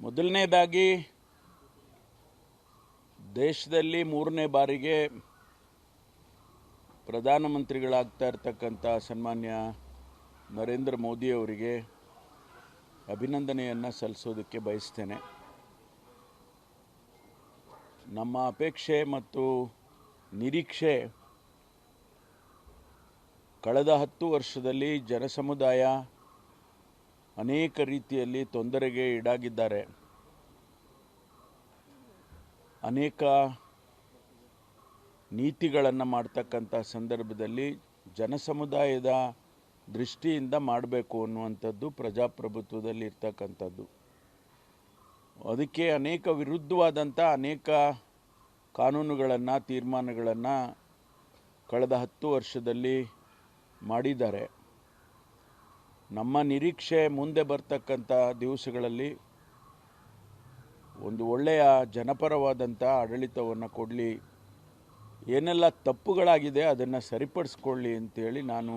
ಮೊದಲನೇದಾಗಿ ದೇಶದಲ್ಲಿ ಮೂರನೇ ಬಾರಿಗೆ ಪ್ರಧಾನಮಂತ್ರಿಗಳಾಗ್ತಾ ಇರತಕ್ಕಂಥ ಸನ್ಮಾನ್ಯ ನರೇಂದ್ರ ಮೋದಿ ಅವರಿಗೆ ಅಭಿನಂದನೆಯನ್ನು ಸಲ್ಲಿಸೋದಕ್ಕೆ ಬಯಸ್ತೇನೆ. ನಮ್ಮ ಅಪೇಕ್ಷೆ ಮತ್ತು ನಿರೀಕ್ಷೆ ಕಳೆದ 10 ವರ್ಷದಲ್ಲಿ ಜನಸಮುದಾಯ ಅನೇಕ ರೀತಿಯಲ್ಲಿ ತೊಂದರೆಗೆ ಈಡಾಗಿದ್ದಾರೆ. ಅನೇಕ ನೀತಿಗಳನ್ನು ಮಾಡ್ತಕ್ಕಂಥ ಸಂದರ್ಭದಲ್ಲಿ ಜನಸಮುದಾಯದ ದೃಷ್ಟಿಯಿಂದ ಮಾಡಬೇಕು ಅನ್ನುವಂಥದ್ದು ಪ್ರಜಾಪ್ರಭುತ್ವದಲ್ಲಿ ಇರ್ತಕ್ಕಂಥದ್ದು. ಅದಕ್ಕೆ ಅನೇಕ ವಿರುದ್ಧವಾದಂಥ ಅನೇಕ ಕಾನೂನುಗಳನ್ನು ತೀರ್ಮಾನಗಳನ್ನು ಕಳೆದ 10 ವರ್ಷದಲ್ಲಿ ಮಾಡಿದ್ದಾರೆ. ನಮ್ಮ ನಿರೀಕ್ಷೆ ಮುಂದೆ ಬರ್ತಕ್ಕಂಥ ದಿವಸಗಳಲ್ಲಿ ಒಂದು ಒಳ್ಳೆಯ ಜನಪರವಾದಂಥ ಆಡಳಿತವನ್ನು ಕೊಡಲಿ, ಏನೆಲ್ಲ ತಪ್ಪುಗಳಾಗಿದೆ ಅದನ್ನು ಸರಿಪಡಿಸ್ಕೊಳ್ಳಿ ಅಂತೇಳಿ ನಾನು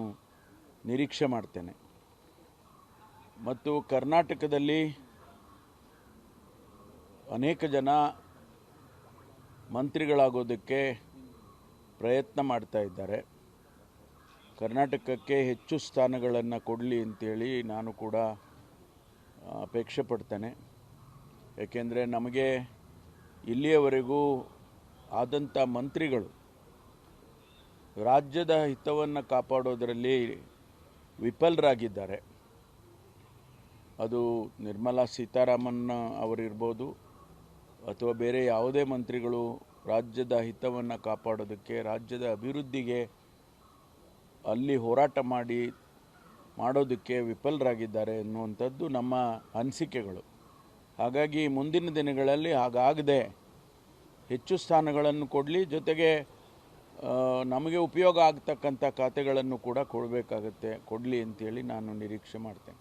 ನಿರೀಕ್ಷೆ ಮಾಡ್ತೇನೆ. ಮತ್ತು ಕರ್ನಾಟಕದಲ್ಲಿ ಅನೇಕ ಜನ ಮಂತ್ರಿಗಳಾಗೋದಕ್ಕೆ ಪ್ರಯತ್ನ ಮಾಡ್ತಾ ಇದ್ದಾರೆ. ಕರ್ನಾಟಕಕ್ಕೆ ಹೆಚ್ಚು ಸ್ಥಾನಗಳನ್ನು ಕೊಡಲಿ ಅಂತೇಳಿ ನಾನು ಕೂಡ ಅಪೇಕ್ಷೆ ಪಡ್ತೇನೆ. ಏಕೆಂದರೆ ನಮಗೆ ಇಲ್ಲಿಯವರೆಗೂ ಆದಂಥ ಮಂತ್ರಿಗಳು ರಾಜ್ಯದ ಹಿತವನ್ನು ಕಾಪಾಡೋದರಲ್ಲಿ ವಿಫಲರಾಗಿದ್ದಾರೆ. ಅದು ನಿರ್ಮಲಾ ಸೀತಾರಾಮನ್ ಅವರಿರ್ಬೋದು ಅಥವಾ ಬೇರೆ ಯಾವುದೇ ಮಂತ್ರಿಗಳು ರಾಜ್ಯದ ಹಿತವನ್ನು ಕಾಪಾಡೋದಕ್ಕೆ, ರಾಜ್ಯದ ಅಭಿವೃದ್ಧಿಗೆ ಅಲ್ಲಿ ಹೋರಾಟ ಮಾಡೋದಕ್ಕೆ ವಿಫಲರಾಗಿದ್ದಾರೆ ಎನ್ನುವಂಥದ್ದು ನಮ್ಮ ಅನಿಸಿಕೆಗಳು. ಹಾಗಾಗಿ ಮುಂದಿನ ದಿನಗಳಲ್ಲಿ ಹಾಗಾಗದೆ ಹೆಚ್ಚು ಸ್ಥಾನಗಳನ್ನು ಕೊಡಲಿ, ಜೊತೆಗೆ ನಮಗೆ ಉಪಯೋಗ ಆಗ್ತಕ್ಕಂಥ ಖಾತೆಗಳನ್ನು ಕೂಡ ಕೊಡಲಿ ಅಂತೇಳಿ ನಾನು ನಿರೀಕ್ಷೆ ಮಾಡ್ತೇನೆ.